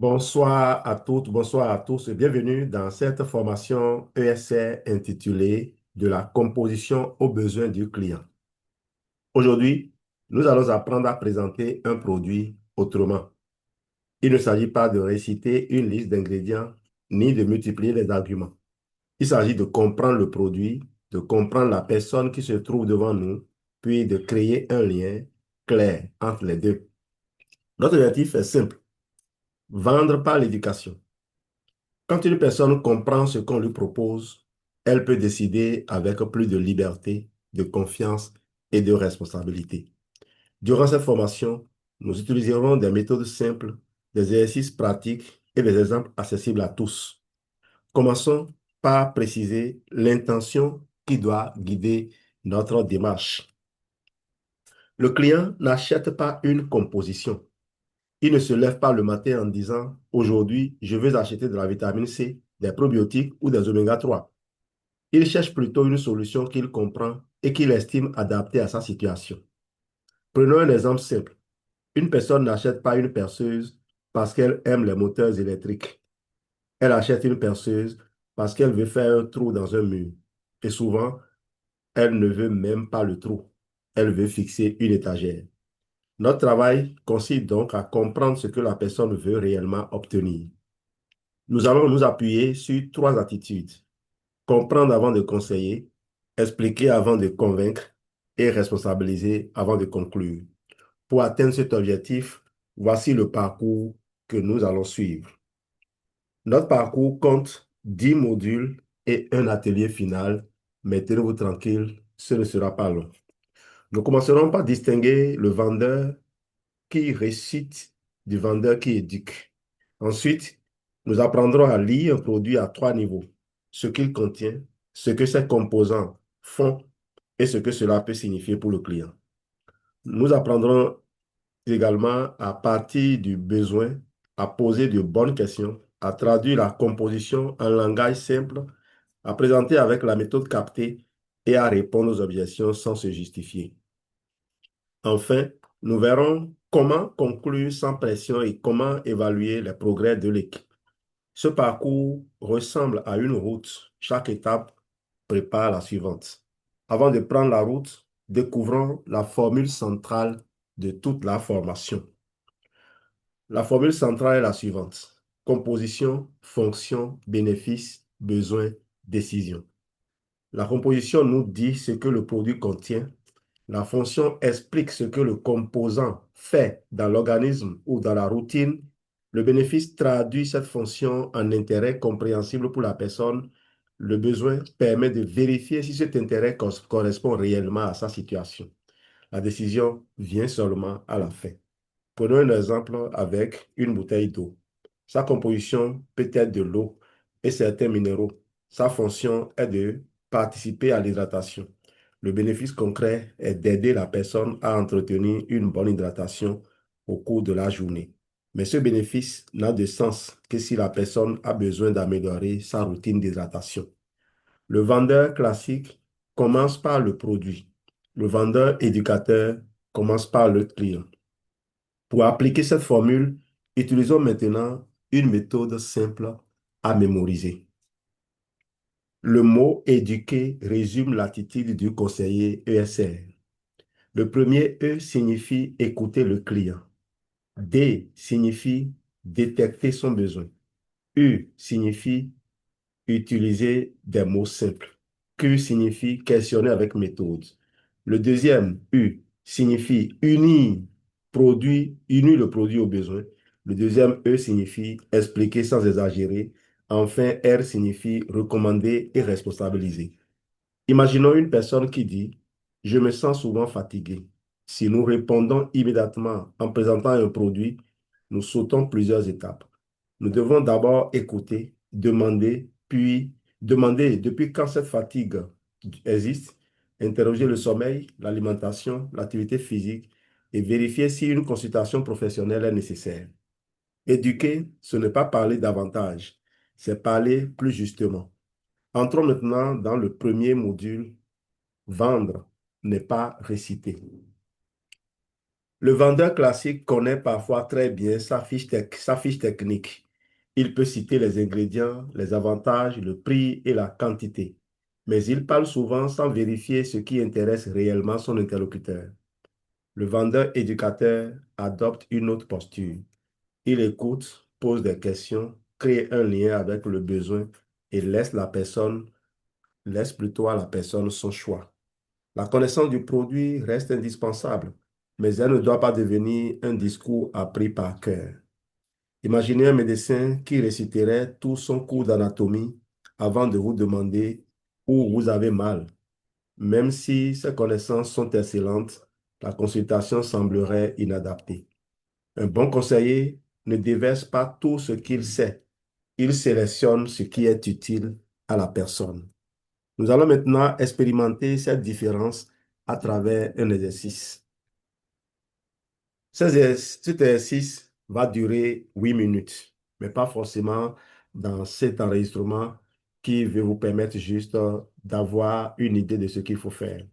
Bonsoir à toutes, bonsoir à tous et bienvenue dans cette formation ESR intitulée De la composition aux besoins du client. Aujourd'hui, nous allons apprendre à présenter un produit autrement. Il ne s'agit pas de réciter une liste d'ingrédients ni de multiplier les arguments. Il s'agit de comprendre le produit, de comprendre la personne qui se trouve devant nous, puis de créer un lien clair entre les deux. Notre objectif est simple, vendre par l'éducation. Quand une personne comprend ce qu'on lui propose, elle peut décider avec plus de liberté, de confiance et de responsabilité. Durant cette formation, nous utiliserons des méthodes simples, des exercices pratiques et des exemples accessibles à tous. Commençons par préciser l'intention qui doit guider notre démarche. Le client n'achète pas une composition. Il ne se lève pas le matin en disant, aujourd'hui, je vais acheter de la vitamine C, des probiotiques ou des oméga 3. Il cherche plutôt une solution qu'il comprend et qu'il estime adaptée à sa situation. Prenons un exemple simple. Une personne n'achète pas une perceuse parce qu'elle aime les moteurs électriques. Elle achète une perceuse parce qu'elle veut faire un trou dans un mur. Et souvent, elle ne veut même pas le trou. Elle veut fixer une étagère. Notre travail consiste donc à comprendre ce que la personne veut réellement obtenir. Nous allons nous appuyer sur trois attitudes. Comprendre avant de conseiller, expliquer avant de convaincre et responsabiliser avant de conclure. Pour atteindre cet objectif, voici le parcours que nous allons suivre. Notre parcours compte 10 modules et un atelier final. Mettez-vous tranquille, ce ne sera pas long. Nous commencerons par distinguer le vendeur qui récite du vendeur qui éduque. Ensuite, nous apprendrons à lire un produit à trois niveaux: ce qu'il contient, ce que ses composants font et ce que cela peut signifier pour le client. Nous apprendrons également à partir du besoin, à poser de bonnes questions, à traduire la composition en langage simple, à présenter avec la méthode captée et à répondre aux objections sans se justifier. Enfin, nous verrons comment conclure sans pression et comment évaluer les progrès de l'équipe. Ce parcours ressemble à une route. Chaque étape prépare la suivante. Avant de prendre la route, découvrons la formule centrale de toute la formation. La formule centrale est la suivante: composition, fonction, bénéfice, besoin, décision. La composition nous dit ce que le produit contient. La fonction explique ce que le composant fait dans l'organisme ou dans la routine. Le bénéfice traduit cette fonction en intérêt compréhensible pour la personne. Le besoin permet de vérifier si cet intérêt correspond réellement à sa situation. La décision vient seulement à la fin. Prenons un exemple avec une bouteille d'eau. Sa composition peut être de l'eau et certains minéraux. Sa fonction est de participer à l'hydratation. Le bénéfice concret est d'aider la personne à entretenir une bonne hydratation au cours de la journée. Mais ce bénéfice n'a de sens que si la personne a besoin d'améliorer sa routine d'hydratation. Le vendeur classique commence par le produit. Le vendeur éducateur commence par le client. Pour appliquer cette formule, utilisons maintenant une méthode simple à mémoriser. Le mot éduquer résume l'attitude du conseiller ESR. Le premier E signifie écouter le client. D signifie détecter son besoin. U signifie utiliser des mots simples. Q signifie questionner avec méthode. Le deuxième U signifie unir le produit au besoin. Le deuxième E signifie expliquer sans exagérer. Enfin, R signifie recommander et responsabiliser. Imaginons une personne qui dit: je me sens souvent fatigué. Si nous répondons immédiatement en présentant un produit, nous sautons plusieurs étapes. Nous devons d'abord écouter, demander, puis demander depuis quand cette fatigue existe, interroger le sommeil, l'alimentation, l'activité physique et vérifier si une consultation professionnelle est nécessaire. Éduquer, ce n'est pas parler davantage, c'est parler plus justement. Entrons maintenant dans le premier module: vendre n'est pas réciter. Le vendeur classique connaît parfois très bien sa fiche technique. Il peut citer les ingrédients, les avantages, le prix et la quantité. Mais il parle souvent sans vérifier ce qui intéresse réellement son interlocuteur. Le vendeur éducateur adopte une autre posture. Il écoute, pose des questions, crée un lien avec le besoin et laisse plutôt à la personne son choix. La connaissance du produit reste indispensable, mais elle ne doit pas devenir un discours appris par cœur. Imaginez un médecin qui réciterait tout son cours d'anatomie avant de vous demander où vous avez mal. Même si ses connaissances sont excellentes, la consultation semblerait inadaptée. Un bon conseiller ne déverse pas tout ce qu'il sait. Il sélectionne ce qui est utile à la personne. Nous allons maintenant expérimenter cette différence à travers un exercice. Cet exercice va durer 8 minutes, mais pas forcément dans cet enregistrement qui veut vous permettre juste d'avoir une idée de ce qu'il faut faire.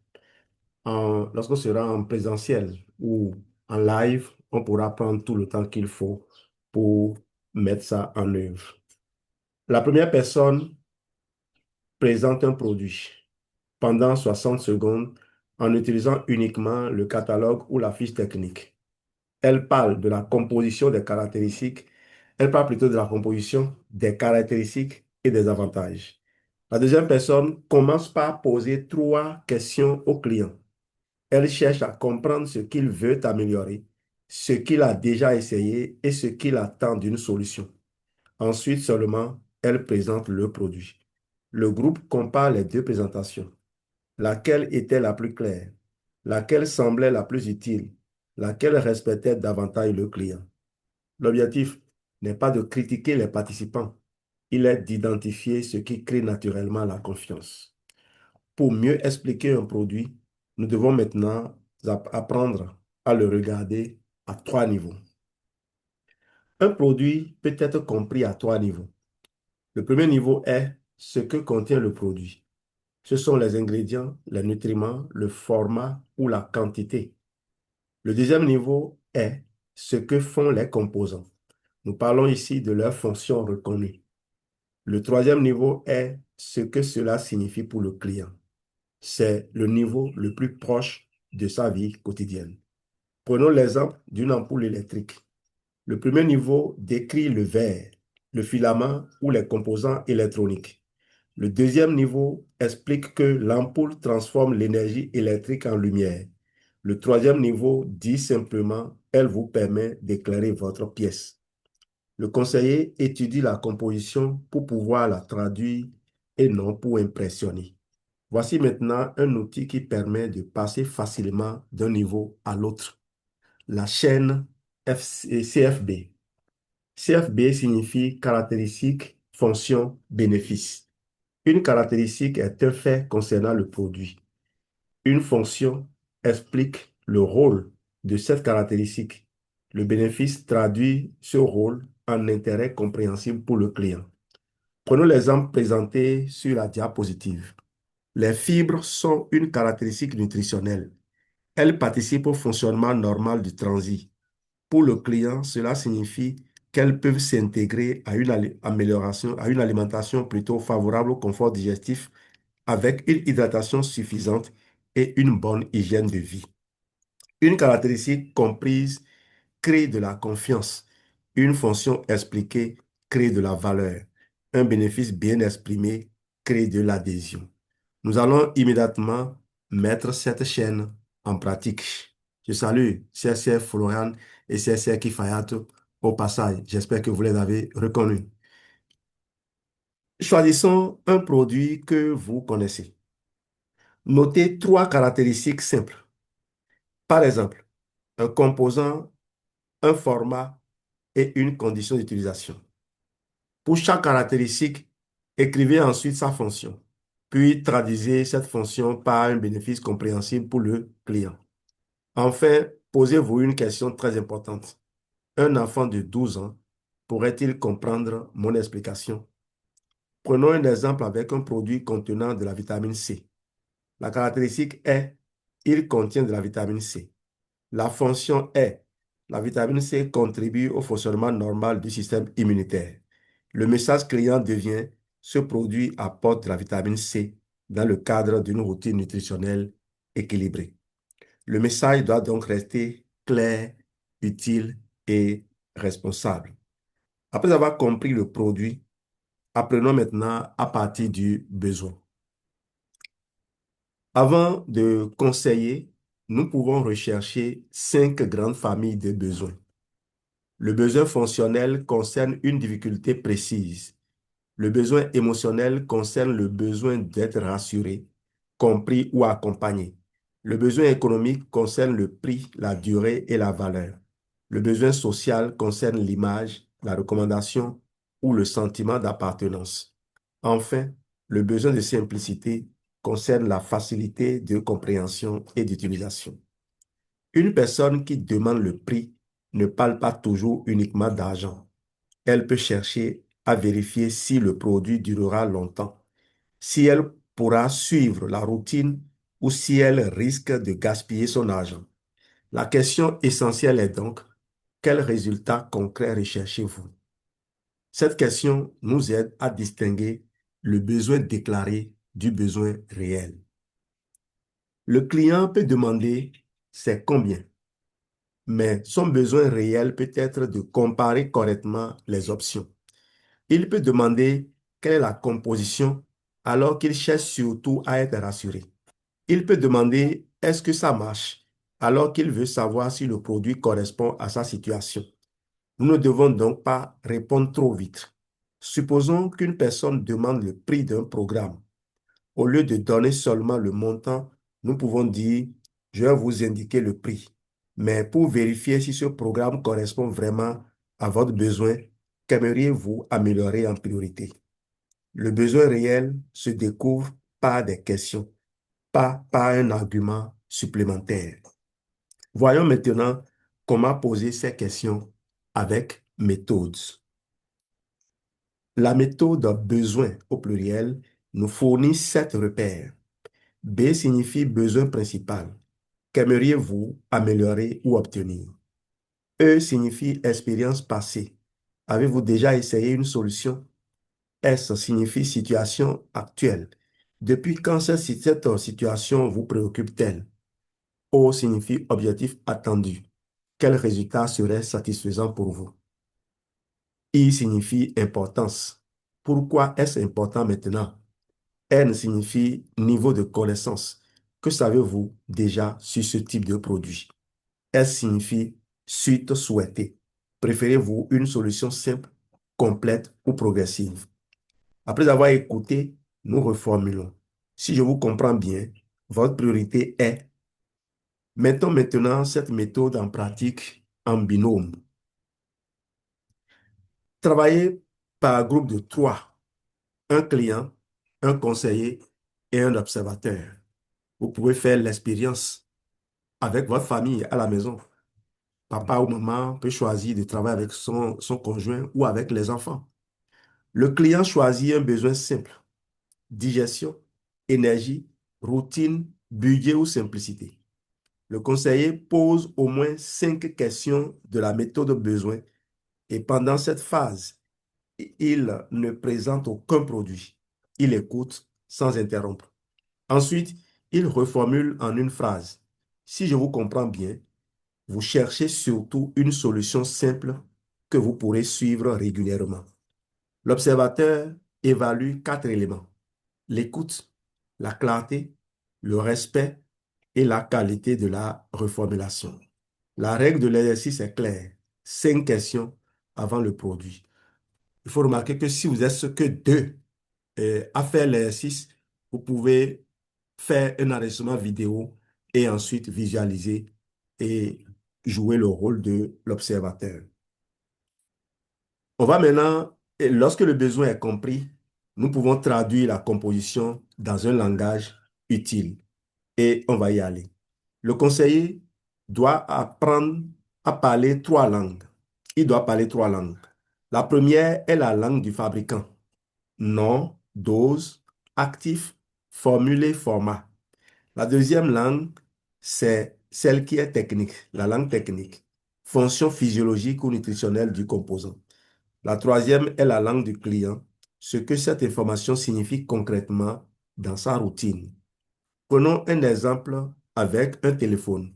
Lorsqu'on sera en présentiel ou en live, on pourra prendre tout le temps qu'il faut pour mettre ça en œuvre. La première personne présente un produit pendant 60 secondes en utilisant uniquement le catalogue ou la fiche technique. Elle parle de la composition des caractéristiques. Elle parle plutôt de la composition des caractéristiques et des avantages. La deuxième personne commence par poser 3 questions au client. Elle cherche à comprendre ce qu'il veut améliorer, ce qu'il a déjà essayé et ce qu'il attend d'une solution. Ensuite seulement, elle présente le produit. Le groupe compare les deux présentations. Laquelle était la plus claire? Laquelle semblait la plus utile? Laquelle respectait davantage le client? L'objectif n'est pas de critiquer les participants, il est d'identifier ce qui crée naturellement la confiance. Pour mieux expliquer un produit, nous devons maintenant apprendre à le regarder à 3 niveaux. Un produit peut être compris à 3 niveaux. Le premier niveau est ce que contient le produit. Ce sont les ingrédients, les nutriments, le format ou la quantité. Le deuxième niveau est ce que font les composants. Nous parlons ici de leurs fonctions reconnues. Le troisième niveau est ce que cela signifie pour le client. C'est le niveau le plus proche de sa vie quotidienne. Prenons l'exemple d'une ampoule électrique. Le premier niveau décrit le verre, le filament ou les composants électroniques. Le deuxième niveau explique que l'ampoule transforme l'énergie électrique en lumière. Le troisième niveau dit simplement, elle vous permet d'éclairer votre pièce. Le conseiller étudie la composition pour pouvoir la traduire et non pour impressionner. Voici maintenant un outil qui permet de passer facilement d'un niveau à l'autre. La chaîne CFB. CFB signifie caractéristique, fonction, bénéfice. Une caractéristique est un fait concernant le produit. Une fonction explique le rôle de cette caractéristique. Le bénéfice traduit ce rôle en intérêt compréhensible pour le client. Prenons l'exemple présenté sur la diapositive. Les fibres sont une caractéristique nutritionnelle. Elles participent au fonctionnement normal du transit. Pour le client, cela signifie qu'elles peuvent s'intégrer à à une alimentation plutôt favorable au confort digestif avec une hydratation suffisante et une bonne hygiène de vie. Une caractéristique comprise crée de la confiance. Une fonction expliquée crée de la valeur. Un bénéfice bien exprimé crée de l'adhésion. Nous allons immédiatement mettre cette chaîne en pratique. Je salue CSR Florian et CSR Kifayat au passage. J'espère que vous les avez reconnus. Choisissons un produit que vous connaissez. Notez 3 caractéristiques simples. Par exemple, un composant, un format et une condition d'utilisation. Pour chaque caractéristique, écrivez ensuite sa fonction, puis traduisez cette fonction par un bénéfice compréhensible pour le client. Enfin, posez-vous une question très importante. Un enfant de 12 ans pourrait-il comprendre mon explication? Prenons un exemple avec un produit contenant de la vitamine C. La caractéristique est il contient de la vitamine C. La fonction est, la vitamine C contribue au fonctionnement normal du système immunitaire. Le message client devient, ce produit apporte de la vitamine C dans le cadre d'une routine nutritionnelle équilibrée. Le message doit donc rester clair, utile et responsable. Après avoir compris le produit, apprenons maintenant à partir du besoin. Avant de conseiller, nous pouvons rechercher 5 grandes familles de besoins. Le besoin fonctionnel concerne une difficulté précise. Le besoin émotionnel concerne le besoin d'être rassuré, compris ou accompagné. Le besoin économique concerne le prix, la durée et la valeur. Le besoin social concerne l'image, la recommandation ou le sentiment d'appartenance. Enfin, le besoin de simplicité concerne la facilité de compréhension et d'utilisation. Une personne qui demande le prix ne parle pas toujours uniquement d'argent. Elle peut chercher à vérifier si le produit durera longtemps, si elle pourra suivre la routine ou si elle risque de gaspiller son argent. La question essentielle est donc, quel résultat concret recherchez-vous? Cette question nous aide à distinguer le besoin déclaré du besoin réel. Le client peut demander c'est combien, mais son besoin réel peut être de comparer correctement les options. Il peut demander quelle est la composition alors qu'il cherche surtout à être rassuré. Il peut demander est-ce que ça marche alors qu'il veut savoir si le produit correspond à sa situation. Nous ne devons donc pas répondre trop vite. Supposons qu'une personne demande le prix d'un programme. Au lieu de donner seulement le montant, nous pouvons dire, je vais vous indiquer le prix. Mais pour vérifier si ce programme correspond vraiment à votre besoin, qu'aimeriez-vous améliorer en priorité? Le besoin réel se découvre par des questions, pas par un argument supplémentaire. Voyons maintenant comment poser ces questions avec méthode. La méthode besoin au pluriel nous fournit 7 repères. B signifie besoin principal. Qu'aimeriez-vous améliorer ou obtenir? E signifie expérience passée. Avez-vous déjà essayé une solution? S signifie situation actuelle. Depuis quand cette situation vous préoccupe-t-elle? O signifie objectif attendu. Quel résultat serait satisfaisant pour vous? I signifie importance. Pourquoi est-ce important maintenant? N signifie niveau de connaissance. Que savez-vous déjà sur ce type de produit? S signifie suite souhaitée. Préférez-vous une solution simple, complète ou progressive? Après avoir écouté, nous reformulons. Si je vous comprends bien, votre priorité est: mettons maintenant cette méthode en pratique en binôme. Travaillez par groupe de 3, un client, un conseiller et un observateur. Vous pouvez faire l'expérience avec votre famille à la maison. Papa ou maman peut choisir de travailler avec son conjoint ou avec les enfants. Le client choisit un besoin simple: digestion, énergie, routine, budget ou simplicité. Le conseiller pose au moins 5 questions de la méthode besoin et pendant cette phase, il ne présente aucun produit. Il écoute sans interrompre. Ensuite, il reformule en une phrase. Si je vous comprends bien, vous cherchez surtout une solution simple que vous pourrez suivre régulièrement. L'observateur évalue 4 éléments: l'écoute, la clarté, le respect et la qualité de la reformulation. La règle de l'exercice est claire: 5 questions avant le produit. Il faut remarquer que si vous êtes que 2 à faire l'exercice, vous pouvez faire un enregistrement vidéo et ensuite visualiser et jouer le rôle de l'observateur. On va maintenant, et lorsque le besoin est compris, nous pouvons traduire la composition dans un langage utile et on va y aller. Le conseiller doit apprendre à parler 3 langues. Il doit parler 3 langues. La première est la langue du fabricant. Nom, dose, actif, formule, format. La deuxième langue, c'est celle qui est technique, la langue technique, fonction physiologique ou nutritionnelle du composant. La troisième est la langue du client, ce que cette information signifie concrètement dans sa routine. Prenons un exemple avec un téléphone.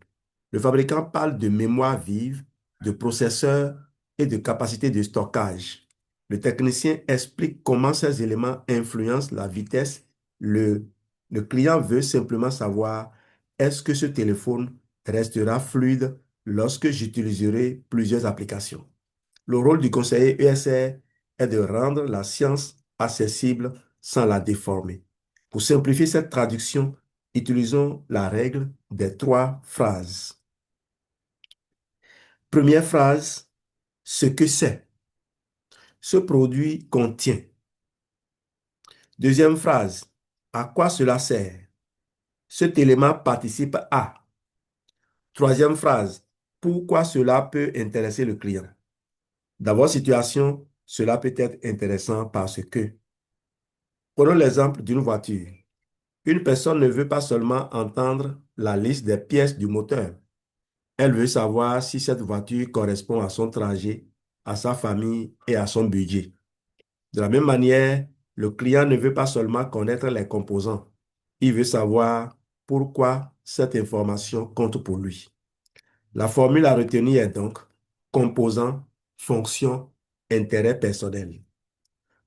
Le fabricant parle de mémoire vive, de processeur et de capacité de stockage. Le technicien explique comment ces éléments influencent la vitesse. Le client veut simplement savoir est-ce que ce téléphone restera fluide lorsque j'utiliserai plusieurs applications. Le rôle du conseiller ESR est de rendre la science accessible sans la déformer. Pour simplifier cette traduction, utilisons la règle des trois phrases. Première phrase, ce que c'est. Ce produit contient. Deuxième phrase, à quoi cela sert? Cet élément participe à. Troisième phrase, pourquoi cela peut intéresser le client? Dans votre situation, cela peut être intéressant parce que. Prenons l'exemple d'une voiture. Une personne ne veut pas seulement entendre la liste des pièces du moteur. Elle veut savoir si cette voiture correspond à son trajet, à sa famille et à son budget. De la même manière, le client ne veut pas seulement connaître les composants. Il veut savoir pourquoi cette information compte pour lui. La formule à retenir est donc composant, fonction, intérêt personnel.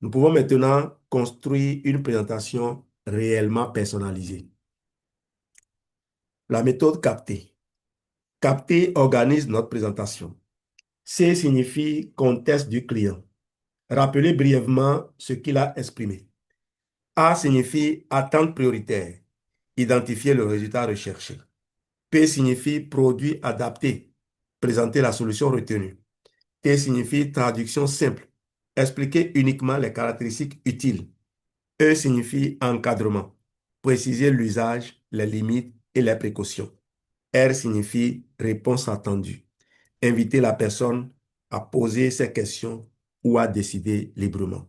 Nous pouvons maintenant construire une présentation réellement personnalisée. La méthode captée. Capter organise notre présentation. C signifie contexte du client. Rappelez brièvement ce qu'il a exprimé. A signifie attente prioritaire. Identifier le résultat recherché. P signifie produit adapté. Présenter la solution retenue. T signifie traduction simple. Expliquer uniquement les caractéristiques utiles. E signifie encadrement. Préciser l'usage, les limites et les précautions. R signifie réponse attendue. Inviter la personne à poser ses questions ou à décider librement.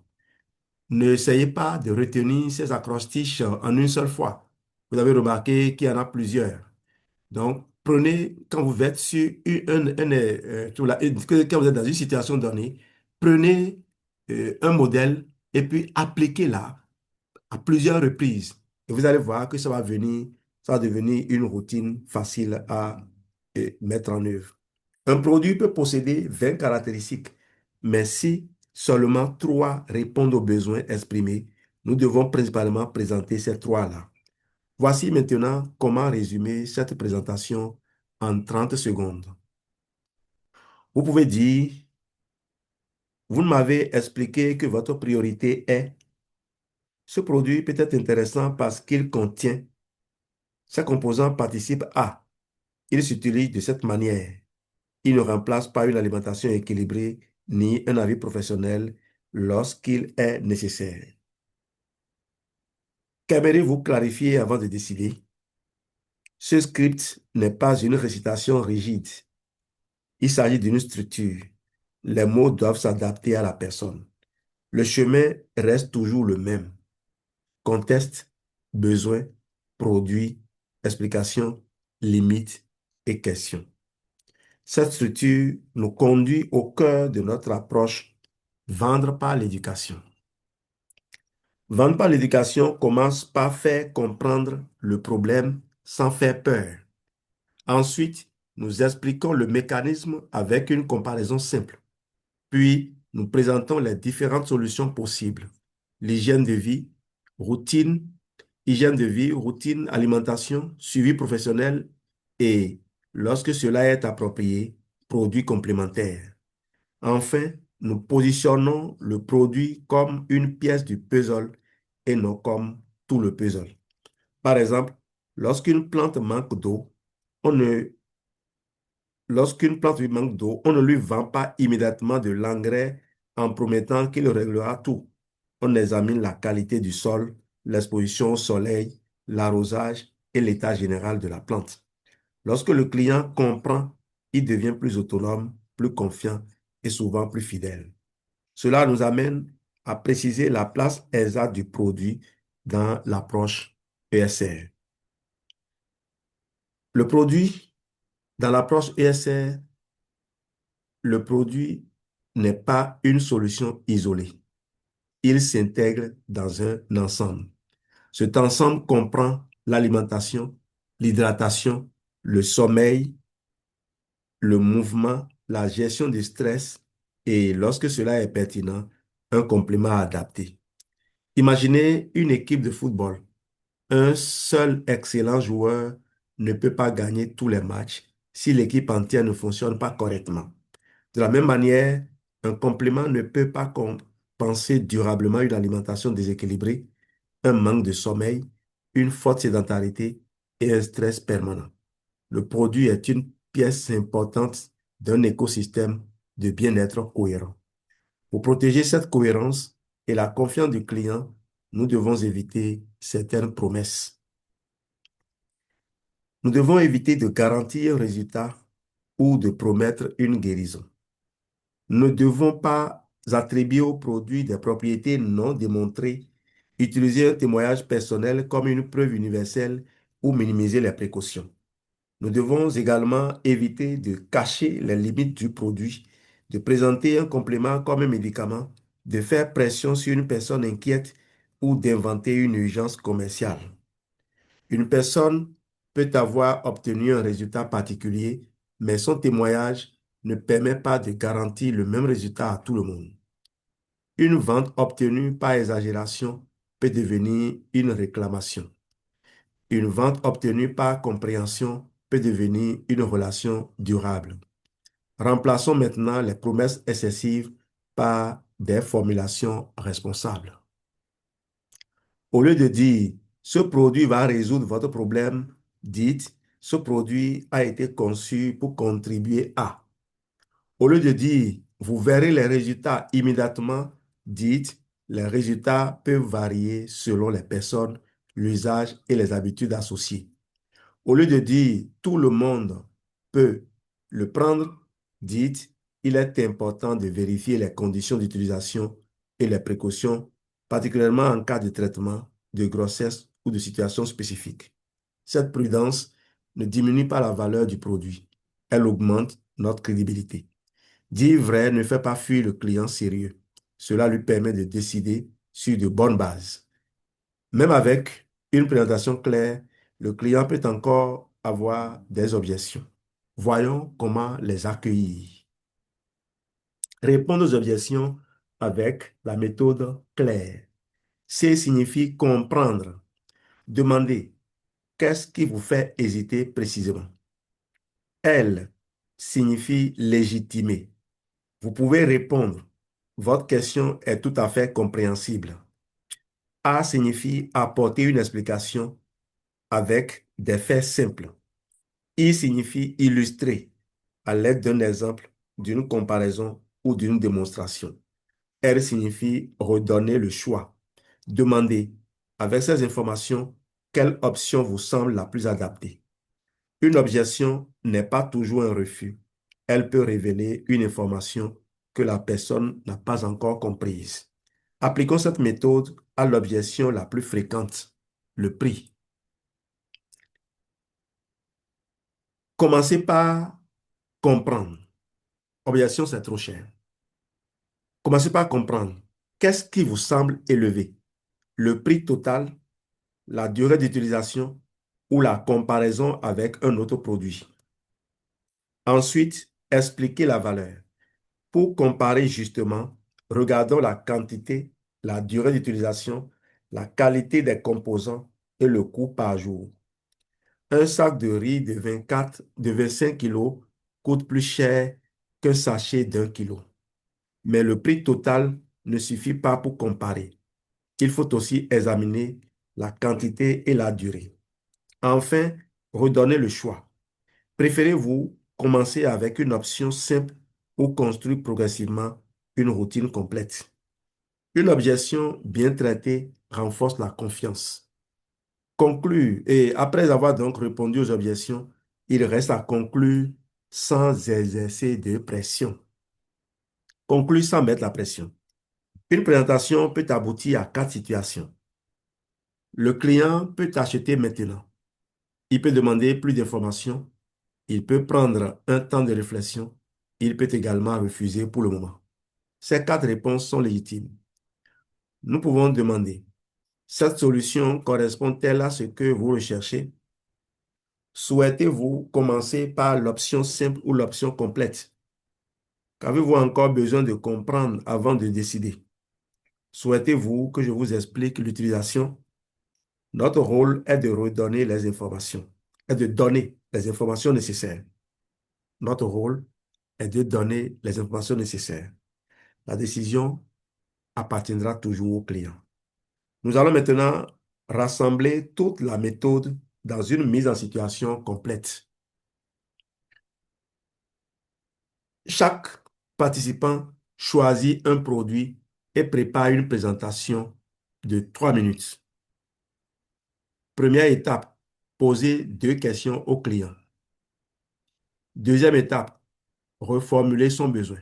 N'essayez pas de retenir ces acrostiches en une seule fois. Vous avez remarqué qu'il y en a plusieurs. Donc, prenez, quand vous êtes sur quand vous êtes dans une situation donnée, prenez un modèle et puis appliquez-la à plusieurs reprises. Et vous allez voir que ça va devenir une routine facile à mettre en œuvre. Un produit peut posséder 20 caractéristiques, mais si seulement 3 répondent aux besoins exprimés, nous devons principalement présenter ces 3-là. Voici maintenant comment résumer cette présentation en 30 secondes. Vous pouvez dire, vous m'avez expliqué que votre priorité est, ce produit peut être intéressant parce qu'il contient, ses composants participent à, il s'utilise de cette manière. Il ne remplace pas une alimentation équilibrée ni un avis professionnel lorsqu'il est nécessaire. Qu'aimeriez-vous clarifier avant de décider? Ce script n'est pas une récitation rigide. Il s'agit d'une structure. Les mots doivent s'adapter à la personne. Le chemin reste toujours le même. Contexte, besoin, produit, explication, limite et question. Cette structure nous conduit au cœur de notre approche vendre par l'éducation. Vendre par l'éducation commence par faire comprendre le problème sans faire peur. Ensuite, nous expliquons le mécanisme avec une comparaison simple. Puis, nous présentons les différentes solutions possibles. L'hygiène de vie, routine, hygiène de vie, routine, alimentation, suivi professionnel et, lorsque cela est approprié, produits complémentaires. Enfin, nous positionnons le produit comme une pièce du puzzle et non comme tout le puzzle. Par exemple, lorsqu'une plante manque d'eau, on ne Lorsqu'une plante lui manque d'eau, on ne lui vend pas immédiatement de l'engrais en promettant qu'il réglera tout. On examine la qualité du sol, l'exposition au soleil, l'arrosage et l'état général de la plante. Lorsque le client comprend, il devient plus autonome, plus confiant et souvent plus fidèle. Cela nous amène à préciser la place exacte du produit dans l'approche ESR. Le produit Dans l'approche ESR, le produit n'est pas une solution isolée. Il s'intègre dans un ensemble. Cet ensemble comprend l'alimentation, l'hydratation, le sommeil, le mouvement, la gestion du stress et, lorsque cela est pertinent, un complément adapté. Imaginez une équipe de football. Un seul excellent joueur ne peut pas gagner tous les matchs si l'équipe entière ne fonctionne pas correctement. De la même manière, un complément ne peut pas compenser durablement une alimentation déséquilibrée, un manque de sommeil, une forte sédentarité et un stress permanent. Le produit est une pièce importante d'un écosystème de bien-être cohérent. Pour protéger cette cohérence et la confiance du client, nous devons éviter certaines promesses. Nous devons éviter de garantir un résultat ou de promettre une guérison. Nous ne devons pas attribuer au produit des propriétés non démontrées, utiliser un témoignage personnel comme une preuve universelle ou minimiser les précautions. Nous devons également éviter de cacher les limites du produit, de présenter un complément comme un médicament, de faire pression sur une personne inquiète ou d'inventer une urgence commerciale. Une personne peut avoir obtenu un résultat particulier, mais son témoignage ne permet pas de garantir le même résultat à tout le monde. Une vente obtenue par exagération peut devenir une réclamation. Une vente obtenue par compréhension peut devenir une relation durable. Remplaçons maintenant les promesses excessives par des formulations responsables. Au lieu de dire ce produit va résoudre votre problème, dites ce produit a été conçu pour contribuer à. Au lieu de dire vous verrez les résultats immédiatement, dites les résultats peuvent varier selon les personnes, l'usage et les habitudes associées. Au lieu de dire tout le monde peut le prendre, dites il est important de vérifier les conditions d'utilisation et les précautions, particulièrement en cas de traitement, de grossesse ou de situation spécifique. Cette prudence ne diminue pas la valeur du produit, elle augmente notre crédibilité. Dire vrai ne fait pas fuir le client sérieux. Cela lui permet de décider sur de bonnes bases. Même avec une présentation claire, le client peut encore avoir des objections. Voyons comment les accueillir. Répondre aux objections avec la méthode claire. C signifie comprendre. Demander qu'est-ce qui vous fait hésiter précisément. L signifie légitimer. Vous pouvez répondre. Votre question est tout à fait compréhensible. A signifie apporter une explication avec des faits simples. I signifie illustrer à l'aide d'un exemple, d'une comparaison ou d'une démonstration. R signifie redonner le choix. Demandez, avec ces informations, quelle option vous semble la plus adaptée. Une objection n'est pas toujours un refus. Elle peut révéler une information que la personne n'a pas encore comprise. Appliquons cette méthode à l'objection la plus fréquente, le prix. Commencez par comprendre. Objection, c'est trop cher. Commencez par comprendre. Qu'est-ce qui vous semble élevé? Le prix total, la durée d'utilisation ou la comparaison avec un autre produit. Ensuite, expliquez la valeur. Pour comparer justement, regardons la quantité, la durée d'utilisation, la qualité des composants et le coût par jour. Un sac de riz de 25 kg coûte plus cher qu'un sachet d'1 kg. Mais le prix total ne suffit pas pour comparer. Il faut aussi examiner la quantité et la durée. Enfin, redonnez le choix. Préférez-vous commencer avec une option simple ou construire progressivement une routine complète? Une objection bien traitée renforce la confiance. Conclure, et après avoir donc répondu aux objections, il reste à conclure sans exercer de pression. Conclure sans mettre la pression. Une présentation peut aboutir à 4 situations. Le client peut acheter maintenant. Il peut demander plus d'informations. Il peut prendre un temps de réflexion. Il peut également refuser pour le moment. Ces quatre réponses sont légitimes. Nous pouvons demander, cette solution correspond-elle à ce que vous recherchez? Souhaitez-vous commencer par l'option simple ou l'option complète? Qu'avez-vous encore besoin de comprendre avant de décider? Souhaitez-vous que je vous explique l'utilisation? Notre rôle est de redonner les informations, est de donner les informations nécessaires. Notre rôle est de donner les informations nécessaires. La décision appartiendra toujours au client. Nous allons maintenant rassembler toute la méthode dans une mise en situation complète. Chaque participant choisit un produit et prépare une présentation de 3 minutes. Première étape, poser 2 questions au client. Deuxième étape, reformuler son besoin.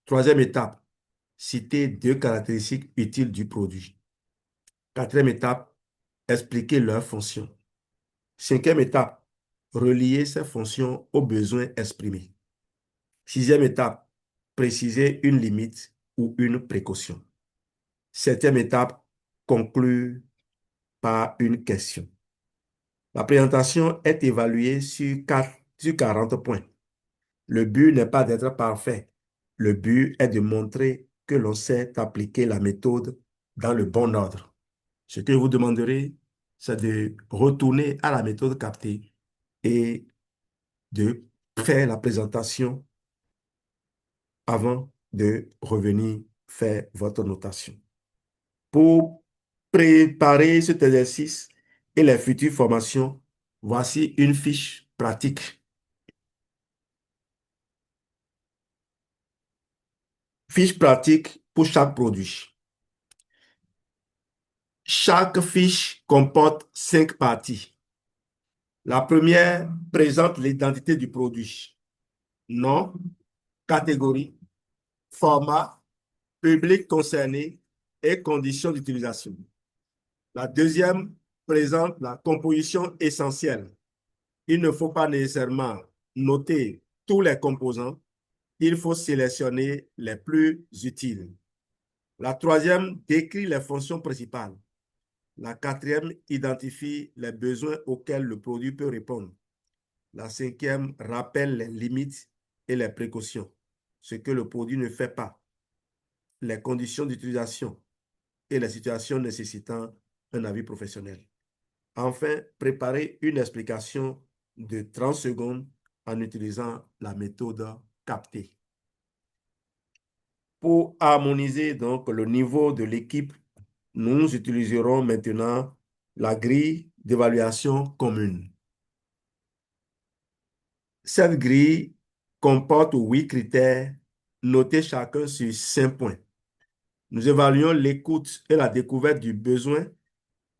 Troisième étape, citer 2 caractéristiques utiles du produit. Quatrième étape, expliquer leurs fonctions. Cinquième étape, relier ces fonctions aux besoins exprimés. Sixième étape, préciser une limite ou une précaution. Septième étape, conclure par une question. La présentation est évaluée sur 40 points. Le but n'est pas d'être parfait. Le but est de montrer que l'on sait appliquer la méthode dans le bon ordre. Ce que je vous demanderai, c'est de retourner à la méthode captée et de faire la présentation avant de revenir faire votre notation. Pour préparer cet exercice et les futures formations, voici une fiche pratique. Fiche pratique pour chaque produit. Chaque fiche comporte 5 parties. La première présente l'identité du produit. Nom, catégorie, format, public concerné et conditions d'utilisation. La deuxième présente la composition essentielle. Il ne faut pas nécessairement noter tous les composants. Il faut sélectionner les plus utiles. La troisième décrit les fonctions principales. La quatrième identifie les besoins auxquels le produit peut répondre. La cinquième rappelle les limites et les précautions, ce que le produit ne fait pas, les conditions d'utilisation et les situations nécessitant un avis professionnel. Enfin, préparer une explication de 30 secondes en utilisant la méthode captée. Pour harmoniser donc le niveau de l'équipe, nous utiliserons maintenant la grille d'évaluation commune. Cette grille comporte 8 critères notés chacun sur 5 points. Nous évaluons l'écoute et la découverte du besoin,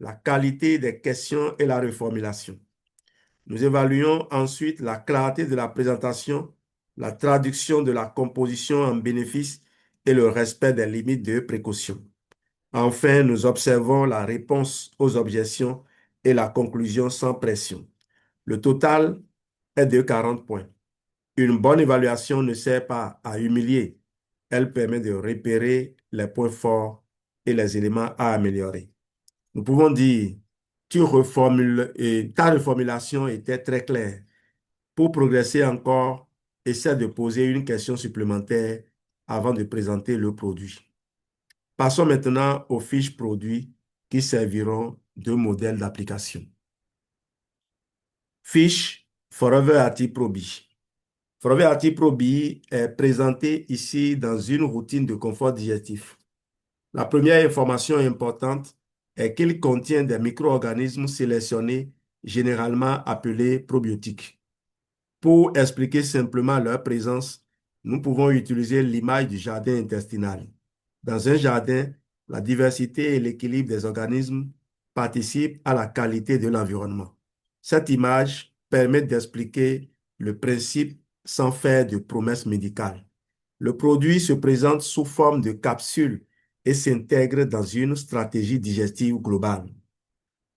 la qualité des questions et la reformulation. Nous évaluons ensuite la clarté de la présentation, la traduction de la composition en bénéfice et le respect des limites de précaution. Enfin, nous observons la réponse aux objections et la conclusion sans pression. Le total est de 40 points. Une bonne évaluation ne sert pas à humilier. Elle permet de repérer les points forts et les éléments à améliorer. Nous pouvons dire, tu reformules et ta reformulation était très claire. Pour progresser encore, essaie de poser une question supplémentaire avant de présenter le produit. Passons maintenant aux fiches produits qui serviront de modèle d'application. Fiche Forever Active Pro Bee. Forever Active Pro Bee est présenté ici dans une routine de confort digestif. La première information importante est qu'il contient des micro-organismes sélectionnés, généralement appelés probiotiques. Pour expliquer simplement leur présence, nous pouvons utiliser l'image du jardin intestinal. Dans un jardin, la diversité et l'équilibre des organismes participent à la qualité de l'environnement. Cette image permet d'expliquer le principe sans faire de promesses médicales. Le produit se présente sous forme de capsule et s'intègre dans une stratégie digestive globale.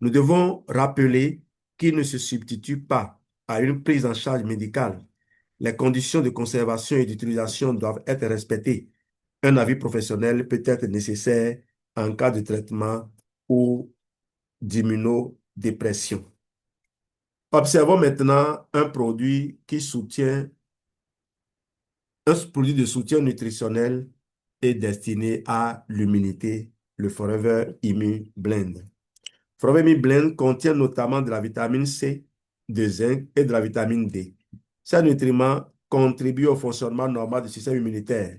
Nous devons rappeler qu'il ne se substitue pas à une prise en charge médicale. Les conditions de conservation et d'utilisation doivent être respectées. Un avis professionnel peut être nécessaire en cas de traitement ou d'immunodépression. Observons maintenant un produit qui soutient, un produit de soutien nutritionnel est destiné à l'immunité, le Forever Immune Blend. Forever Immune Blend contient notamment de la vitamine C, de zinc et de la vitamine D. Ces nutriments contribuent au fonctionnement normal du système immunitaire.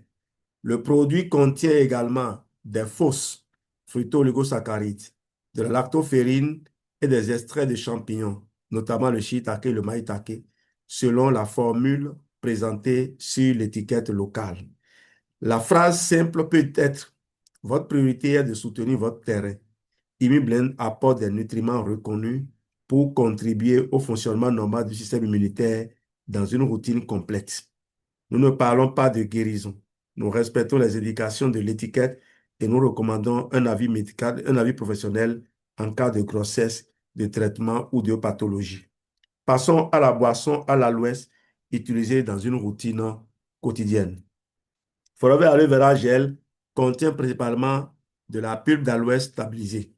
Le produit contient également des fausses fructo-oligosaccharides, de la lactoferrine et des extraits de champignons, notamment le shiitake et le maïtake, selon la formule présentée sur l'étiquette locale. La phrase simple peut être: votre priorité est de soutenir votre terrain. ImmuBlend apporte des nutriments reconnus pour contribuer au fonctionnement normal du système immunitaire dans une routine complète. Nous ne parlons pas de guérison. Nous respectons les indications de l'étiquette et nous recommandons un avis médical, un avis professionnel en cas de grossesse, de traitement ou de pathologie. Passons à la boisson à l'aloès utilisée dans une routine quotidienne. Forever Aloe Vera Gel contient principalement de la pulpe d'aloès stabilisée.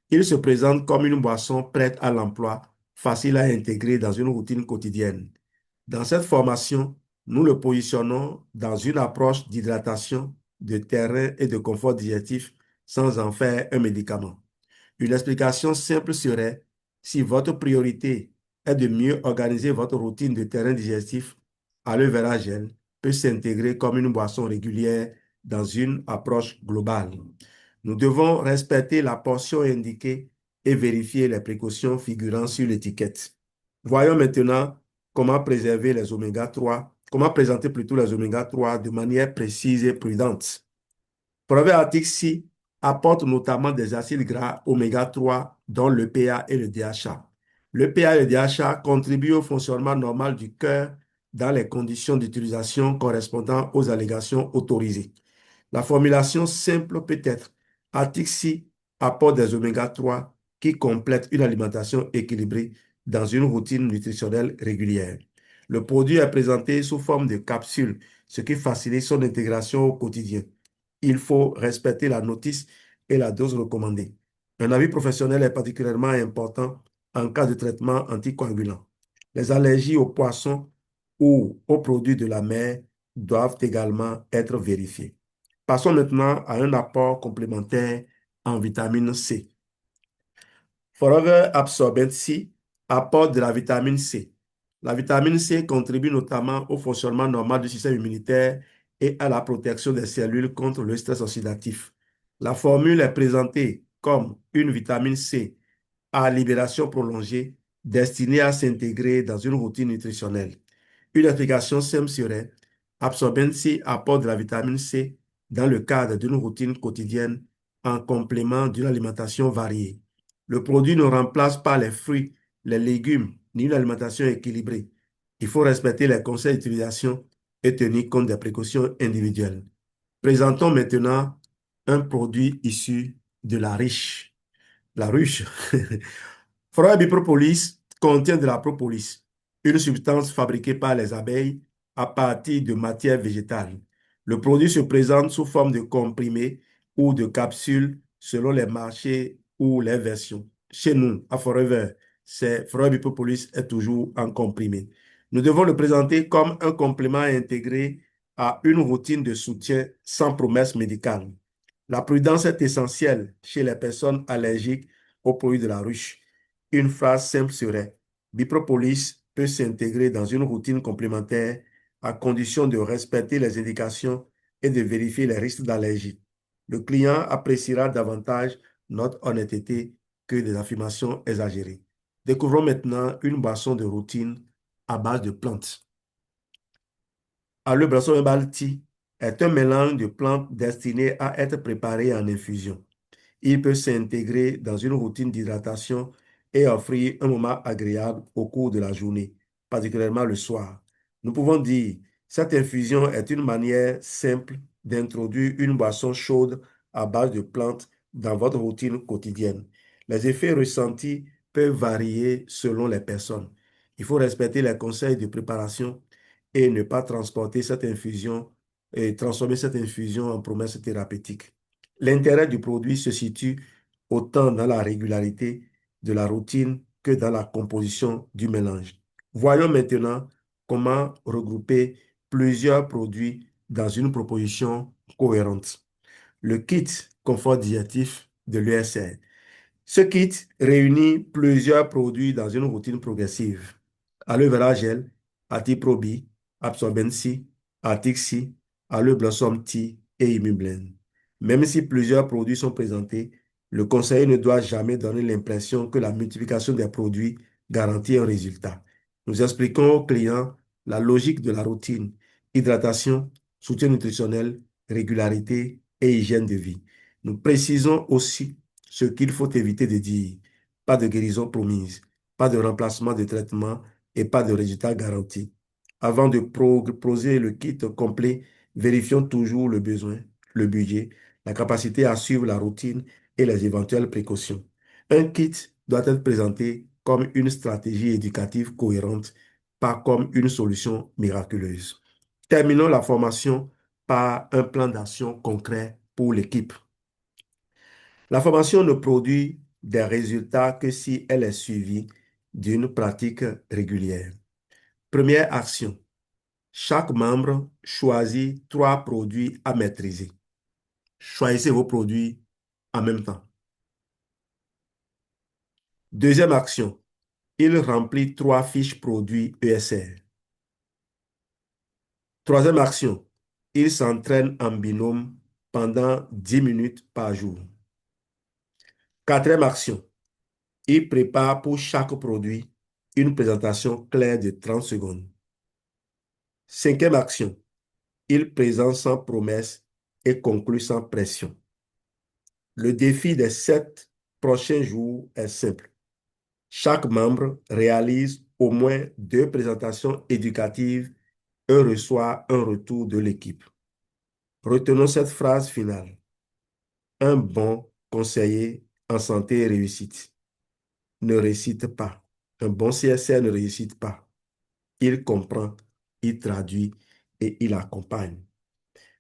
Il se présente comme une boisson prête à l'emploi, facile à intégrer dans une routine quotidienne. Dans cette formation, nous le positionnons dans une approche d'hydratation, de terrain et de confort digestif sans en faire un médicament. Une explication simple serait: si votre priorité est de mieux organiser votre routine de terrain digestif, Aloe Vera Gel peut s'intégrer comme une boisson régulière dans une approche globale. Nous devons respecter la portion indiquée et vérifier les précautions figurant sur l'étiquette. Voyons maintenant comment préserver les oméga 3, comment présenter plutôt les oméga 3 de manière précise et prudente. Probiotics apporte notamment des acides gras oméga 3 dont le l'EPA et le DHA. L'EPA et le DHA contribuent au fonctionnement normal du cœur dans les conditions d'utilisation correspondant aux allégations autorisées. La formulation simple peut être: Atixi apporte des oméga 3 qui complètent une alimentation équilibrée dans une routine nutritionnelle régulière. Le produit est présenté sous forme de capsule, ce qui facilite son intégration au quotidien. Il faut respecter la notice et la dose recommandée. Un avis professionnel est particulièrement important en cas de traitement anticoagulant. Les allergies aux poissons ou aux produits de la mer doivent également être vérifiées. Passons maintenant à un apport complémentaire en vitamine C. Forever Absorbent C apporte de la vitamine C. La vitamine C contribue notamment au fonctionnement normal du système immunitaire et à la protection des cellules contre le stress oxydatif. La formule est présentée comme une vitamine C à libération prolongée destinée à s'intégrer dans une routine nutritionnelle. Une explication simple serait: Absorbency apporte de la vitamine C dans le cadre d'une routine quotidienne en complément d'une alimentation variée. Le produit ne remplace pas les fruits, les légumes, ni une alimentation équilibrée. Il faut respecter les conseils d'utilisation et tenir compte des précautions individuelles. Présentons maintenant un produit issu de la ruche. Forêt Bipropolis contient de la propolis, une substance fabriquée par les abeilles à partir de matière végétale. Le produit se présente sous forme de comprimé ou de capsule selon les marchés ou les versions. Chez nous, à Forever, Forêt Bipropolis est toujours en comprimé. Nous devons le présenter comme un complément intégré à une routine de soutien sans promesse médicale. La prudence est essentielle chez les personnes allergiques aux produits de la ruche. Une phrase simple serait: Bipropolis peut s'intégrer dans une routine complémentaire à condition de respecter les indications et de vérifier les risques d'allergie. Le client appréciera davantage notre honnêteté que des affirmations exagérées. Découvrons maintenant une boisson de routine à base de plantes. Aloe Blossom Herbal Tea est un mélange de plantes destiné à être préparé en infusion. Il peut s'intégrer dans une routine d'hydratation et offrir un moment agréable au cours de la journée, particulièrement le soir. Nous pouvons dire: cette infusion est une manière simple d'introduire une boisson chaude à base de plantes dans votre routine quotidienne. Les effets ressentis peuvent varier selon les personnes. Il faut respecter les conseils de préparation et ne pas transporter cette infusion et transformer cette infusion en promesse thérapeutique. L'intérêt du produit se situe autant dans la régularité de la routine que dans la composition du mélange. Voyons maintenant comment regrouper plusieurs produits dans une proposition cohérente. Le kit confort digestif de l'USR. Ce kit réunit plusieurs produits dans une routine progressive. Aloe vera gel, Atiprobi, Absorbent C, Artix-C, Aloe Blossom Tea et Immublend. Même si plusieurs produits sont présentés, le conseiller ne doit jamais donner l'impression que la multiplication des produits garantit un résultat. Nous expliquons aux clients la logique de la routine: hydratation, soutien nutritionnel, régularité et hygiène de vie. Nous précisons aussi ce qu'il faut éviter de dire: pas de guérison promise, pas de remplacement de traitement et pas de résultat garanti. Avant de proposer le kit complet, vérifions toujours le besoin, le budget, la capacité à suivre la routine et les éventuelles précautions. Un kit doit être présenté comme une stratégie éducative cohérente, pas comme une solution miraculeuse. Terminons la formation par un plan d'action concret pour l'équipe. La formation ne produit des résultats que si elle est suivie d'une pratique régulière. Première action: chaque membre choisit 3 produits à maîtriser. Choisissez vos produits en même temps. Deuxième action: il remplit 3 fiches produits ESR. Troisième action: il s'entraîne en binôme pendant 10 minutes par jour. Quatrième action: il prépare pour chaque produit une présentation claire de 30 secondes. Cinquième action: il présente sans promesse et conclut sans pression. Le défi des 7 prochains jours est simple. Chaque membre réalise au moins 2 présentations éducatives et reçoit un retour de l'équipe. Retenons cette phrase finale: un bon conseiller en santé et réussite ne récite pas. Un bon CSR ne réussit pas. Il comprend, il traduit et il accompagne.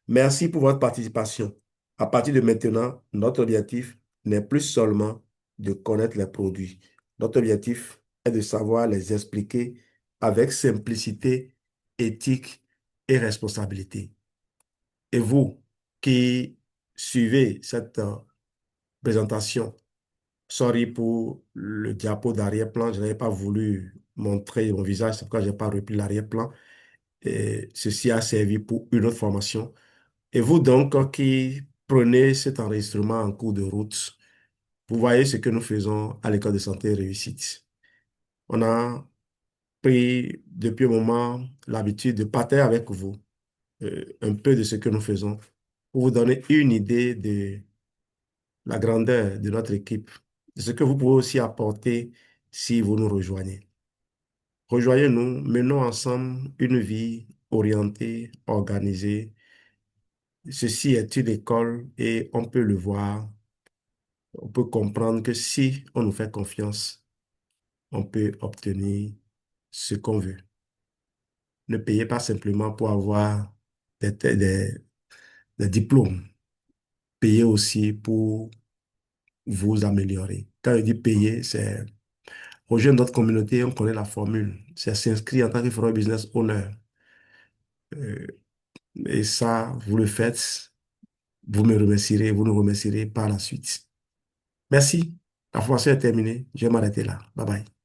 Merci pour votre participation. À partir de maintenant, notre objectif n'est plus seulement de connaître les produits. Notre objectif est de savoir les expliquer avec simplicité, éthique et responsabilité. Et vous qui suivez cette présentation, sorry pour le diapo d'arrière-plan, je n'avais pas voulu montrer mon visage, c'est pourquoi je n'ai pas repris l'arrière-plan. Et ceci a servi pour une autre formation. Et vous donc qui prenez cet enregistrement en cours de route, vous voyez ce que nous faisons à l'école de santé réussite. On a pris depuis un moment l'habitude de partager avec vous un peu de ce que nous faisons pour vous donner une idée de la grandeur de notre équipe, de ce que vous pouvez aussi apporter si vous nous rejoignez. Rejoignez-nous, menons ensemble une vie orientée, organisée. Ceci est une école et on peut le voir. On peut comprendre que si on nous fait confiance, on peut obtenir ce qu'on veut. Ne payez pas simplement pour avoir des diplômes. Payez aussi pour vous améliorer. Quand je dis payer, c'est rejoindre notre communauté, on connaît la formule. C'est s'inscrire en tant que Forever Business Owner. Euh, et ça, vous le faites, vous me remercierez, vous nous remercierez par la suite. Merci. La formation est terminée. Je vais m'arrêter là. Bye bye.